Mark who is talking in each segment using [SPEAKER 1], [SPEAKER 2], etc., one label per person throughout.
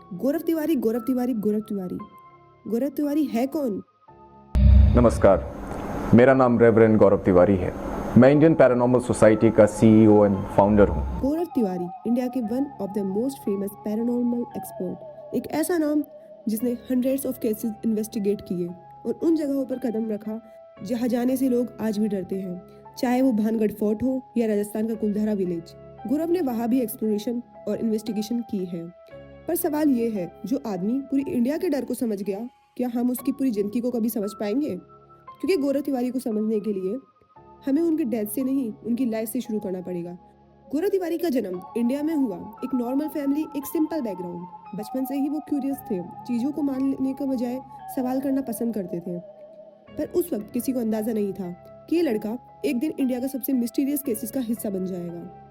[SPEAKER 1] गौरव तिवारी, गौरव तिवारी, गौरव तिवारी। गौरव तिवारी है कौन?
[SPEAKER 2] नमस्कार, मेरा नाम रेवरेंड गौरव तिवारी है। मैं इंडियन पैरानॉर्मल सोसाइटी का सीईओ एंड फाउंडर हूँ।
[SPEAKER 1] गौरव तिवारी इंडिया के one of the most famous paranormal expert. एक ऐसा नाम जिसने हंड्रेड्स ऑफ केसेस इन्वेस्टिगेट किए और उन जगहों पर कदम रखा जहाँ जाने से लोग आज भी डरते हैं, चाहे वो भानगढ़ फोर्ट हो या राजस्थान का कुलधारा विलेज। गौरव ने वहाँ भी एक्सप्लोरेशन और इन्वेस्टिगेशन की है। पर सवाल ये है, जो आदमी पूरी इंडिया के डर को समझ गया, क्या हम उसकी पूरी जिंदगी को कभी समझ पाएंगे? क्योंकि गौरव तिवारी को समझने के लिए हमें उनकी डेथ से नहीं, उनकी लाइफ से शुरू करना पड़ेगा। गौरव तिवारी का जन्म इंडिया में हुआ। एक नॉर्मल फैमिली, एक सिंपल बैकग्राउंड। बचपन से ही वो क्यूरियस थे, चीज़ों को मानने के बजाय सवाल करना पसंद करते थे। पर उस वक्त किसी को अंदाजा नहीं था कि ये लड़का एक दिन इंडिया का सबसे मिस्टीरियस केसेस का हिस्सा बन जाएगा।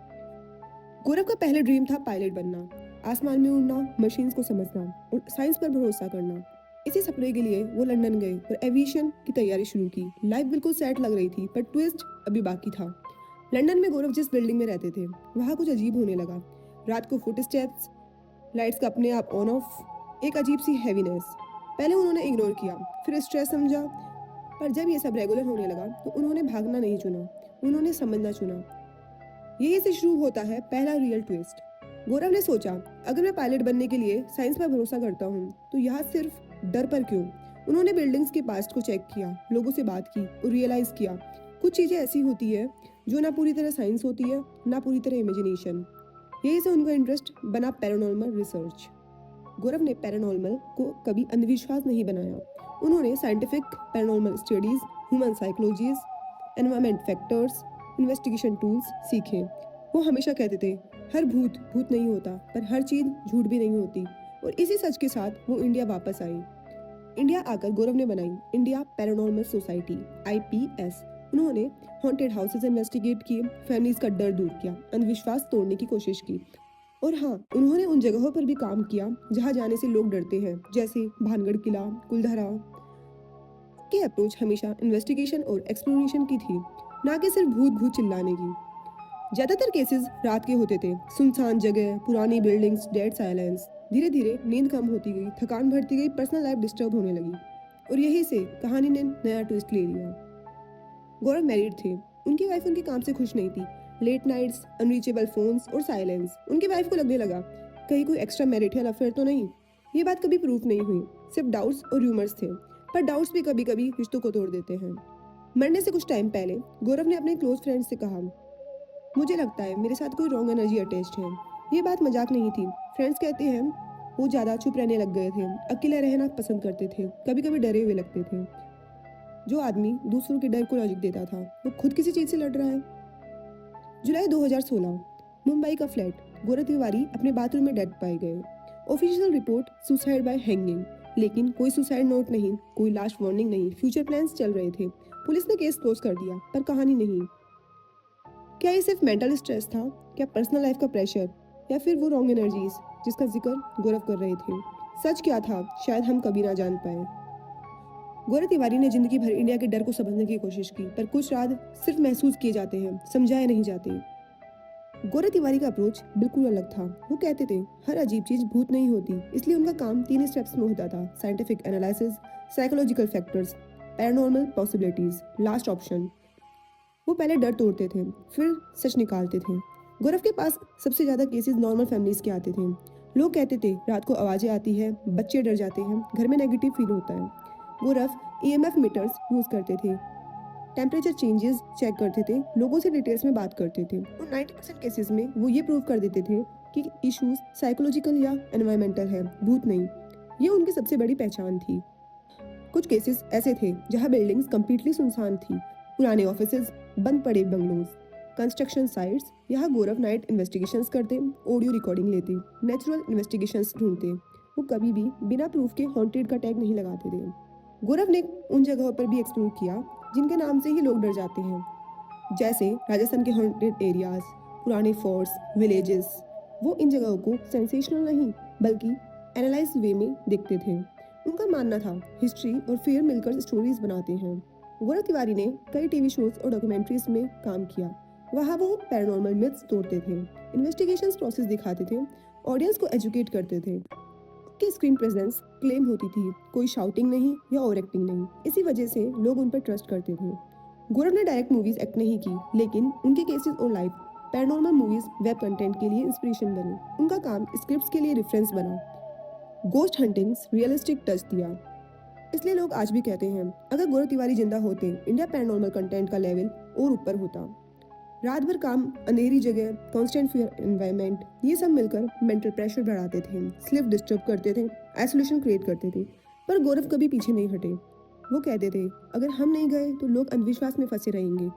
[SPEAKER 1] गौरव का पहला ड्रीम था पायलट बनना, आसमान में उड़ना, मशीन्स को समझना और साइंस पर भरोसा करना। इसी सपने के लिए वो लंदन गए और एविएशन की तैयारी शुरू की। लाइफ बिल्कुल सेट लग रही थी, पर ट्विस्ट अभी बाकी था। लंदन में गौरव जिस बिल्डिंग में रहते थे, वहाँ कुछ अजीब होने लगा। रात को फुट स्टेप्स, लाइट्स का अपने आप ऑन ऑफ, एक अजीब सी हैवीनेस। पहले उन्होंने इग्नोर किया, फिर स्ट्रेस समझा, पर जब ये सब रेगुलर होने लगा तो उन्होंने भागना नहीं चुना, उन्होंने समझना चुना। यही से शुरू होता है पहला रियल ट्विस्ट। गौरव ने सोचा, अगर मैं पायलट बनने के लिए साइंस पर भरोसा करता हूँ तो यहाँ सिर्फ डर पर क्यों? उन्होंने बिल्डिंग्स के पास्ट को चेक किया, लोगों से बात की और रियलाइज किया कुछ चीजें ऐसी होती है जो ना पूरी तरह साइंस होती है, ना पूरी तरह इमेजिनेशन। यही से उनका इंटरेस्ट बना पैरानॉर्मल रिसर्च। गौरव ने पैरानॉर्मल को कभी अंधविश्वास नहीं बनाया। उन्होंने scientific paranormal studies, human psychologies, environment factors, investigation tools सीखे। वो हमेशा कहते थे, हर भूत भूत नहीं होता, पर हर चीज झूठ भी नहीं होती। और इसी सच के साथ वो इंडिया वापस आई। इंडिया आकर गौरव ने बनाई इंडिया पैरानॉर्मल सोसाइटी, IPS। उन्होंने हॉन्टेड हाउसेस इन्वेस्टिगेट किए, फैमिलीज का डर दूर किया, अंधविश्वास तोड़ने की कोशिश की। और हाँ, उन्होंने उन जगहों पर भी काम किया जहाँ जाने से लोग डरते हैं, जैसे भानगढ़ किला, कुलधारा। की अप्रोच हमेशा इन्वेस्टिगेशन और एक्सप्लोरेशन की थी, ना कि सिर्फ भूत भूत चिल्लाने की। ज्यादातर केसेस रात के होते थे, सुनसान जगह, पुरानी बिल्डिंग्स, डेड साइलेंस। धीरे धीरे नींद कम होती गई, थकान बढ़ती गई, पर्सनल लाइफ डिस्टर्ब होने लगी और यही से कहानी ने नया ट्विस्ट ले लिया। गौरव मैरिड थे, उनकी वाइफ उनके काम से खुश नहीं थी। लेट नाइट्स, अनरीचेबल फोन्स और साइलेंस। उनकी वाइफ को लगने लगा कहीं कोई एक्स्ट्रा मैरिटल अफेयर तो नहीं। ये बात कभी प्रूफ नहीं हुई, सिर्फ डाउट्स और र्यूमर्स थे। पर डाउट्स भी कभी कभी रिश्तों को तोड़ देते हैं। मरने से कुछ टाइम पहले गौरव ने अपने क्लोज फ्रेंड से कहा, मुझे लगता है मेरे साथ कोई रॉन्ग एनर्जी अटैच्ड है। ये बात मजाक नहीं थी। फ्रेंड्स कहते हैं वो ज़्यादा चुप रहने लग गए थे, अकेले रहना पसंद करते थे, कभी कभी डरे हुए लगते थे। जो आदमी दूसरों के डर को लॉजिक देता था, वो खुद किसी चीज़ से लड़ रहा है। जुलाई 2016, मुंबई का फ्लैट। गौरव तिवारी अपने बाथरूम में डेड पाए गए। Official report suicide bye hanging, लेकिन कोई सुसाइड नोट नहीं, कोई लास्ट वार्निंग नहीं। फ्यूचर प्लान्स चल रहे थे। पुलिस ने केस क्लोज कर दिया, पर कहानी नहीं। क्या ये सिर्फ मेंटल स्ट्रेस था, क्या पर्सनल लाइफ का प्रेशर, या फिर वो रॉन्ग एनर्जीज जिसका जिक्र गौरव कर रहे थे? सच क्या था, शायद हम कभी ना जान पाए। गौरव तिवारी ने जिंदगी भर इंडिया के डर को समझने की कोशिश की, पर कुछ राज सिर्फ महसूस किए जाते हैं, समझाए नहीं जाते। गौरव तिवारी का अप्रोच बिल्कुल अलग था। वो कहते थे हर अजीब चीज भूत नहीं होती, इसलिए उनका काम 3 स्टेप्स में होता था: scientific analysis, psychological factors, paranormal possibilities, last option. वो पहले डर तोड़ते थे, फिर सच निकालते थे। गौरव के पास सबसे ज्यादा केसेस नॉर्मल फैमिलीज के आते थे। लोग कहते थे रात को आवाजें आती है, बच्चे डर जाते हैं, घर में नेगेटिव फील होता है। गौरव EMF मीटर्स यूज करते थे, टेम्परेचर चेंजेस चेक करते थे, लोगों से डिटेल्स में बात करते थे और 90% केसेस में वो ये प्रूव कर देते थे कि इश्यूज साइकोलॉजिकल या एनवायरमेंटल है, भूत नहीं। ये उनकी सबसे बड़ी पहचान थी। कुछ केसेस ऐसे थे जहां बिल्डिंग्स कंप्लीटली सुनसान थी, पुराने ऑफिसेज, बंद पड़े बंगलोज, कंस्ट्रक्शन साइट्स। यहाँ गौरव नाइट इन्वेस्टिगेशंस करते, ऑडियो रिकॉर्डिंग लेते, नेचुरल इन्वेस्टिगेशंस ढूंढते। वो कभी भी बिना प्रूफ के हॉन्टेड का टैग नहीं लगाते थे। गौरव ने उन जगहों पर भी एक्सप्लोर किया जिनके नाम से ही लोग डर जाते हैं, जैसे राजस्थान के हॉन्टेड एरियाज, पुराने फोर्ट्स, विलेजेस। वो इन जगहों को सेंसेशनल नहीं, बल्कि एनालाइज वे में देखते थे। उनका मानना था हिस्ट्री और फियर मिलकर स्टोरीज बनाते हैं। गौरव तिवारी ने कई टीवी शोज और डॉक्यूमेंट्रीज में काम किया। वहाँ वो पैरानॉर्मल मिथ्स तोड़ते थे, इन्वेस्टिगेशन प्रोसेस दिखाते थे, ऑडियंस को एजुकेट करते थे की स्क्रीन प्रेजेंस क्लेम होती थी, कोई शाउटिंग नहीं या ओवर एक्टिंग नहीं। इसी वजह से लोग उन पर ट्रस्ट करते थे। गौरव ने डायरेक्ट मूवीज एक्ट नहीं की, लेकिन उनके केसेस और life paranormal movies web content के लिए इंस्पिरेशन बनी। उनका काम स्क्रिप्ट्स के लिए रेफरेंस बना, गोस्ट हंटिंग्स रियलिस्टिक टच दिया। इसलिए लोग आज भी कहते हैं अगर गौरव तिवारी जिंदा होते इंडिया पैरानॉर्मल कंटेंट का लेवल और ऊपर होता। रात भर काम, अंधेरी जगह, कांस्टेंट फियर एनवायरनमेंट, ये सब मिलकर मेंटल प्रेशर बढ़ाते थे, स्लीप डिस्टर्ब करते थे, आइसोलेशन क्रिएट करते थे। पर गौरव कभी पीछे नहीं हटे। वो कहते थे अगर हम नहीं गए तो लोग अंधविश्वास में फंसे रहेंगे।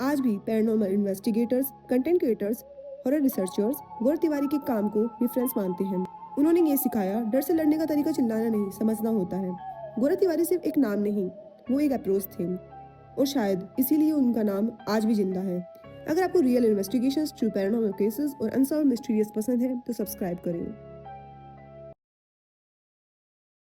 [SPEAKER 1] आज भी paranormal investigators, content creators, horror researchers Gaurav Tiwari के काम को रेफरेंस मानते हैं। उन्होंने ये सिखाया डर से लड़ने का तरीका चिल्लाना नहीं, समझना होता है। गौरव तिवारी सिर्फ एक नाम नहीं, वो एक अप्रोच थे, और शायद इसीलिए उनका नाम आज भी जिंदा है। अगर आपको real investigations, true paranormal cases और अनसॉल्व्ड मिस्टीरियस पसंद है तो सब्सक्राइब करें।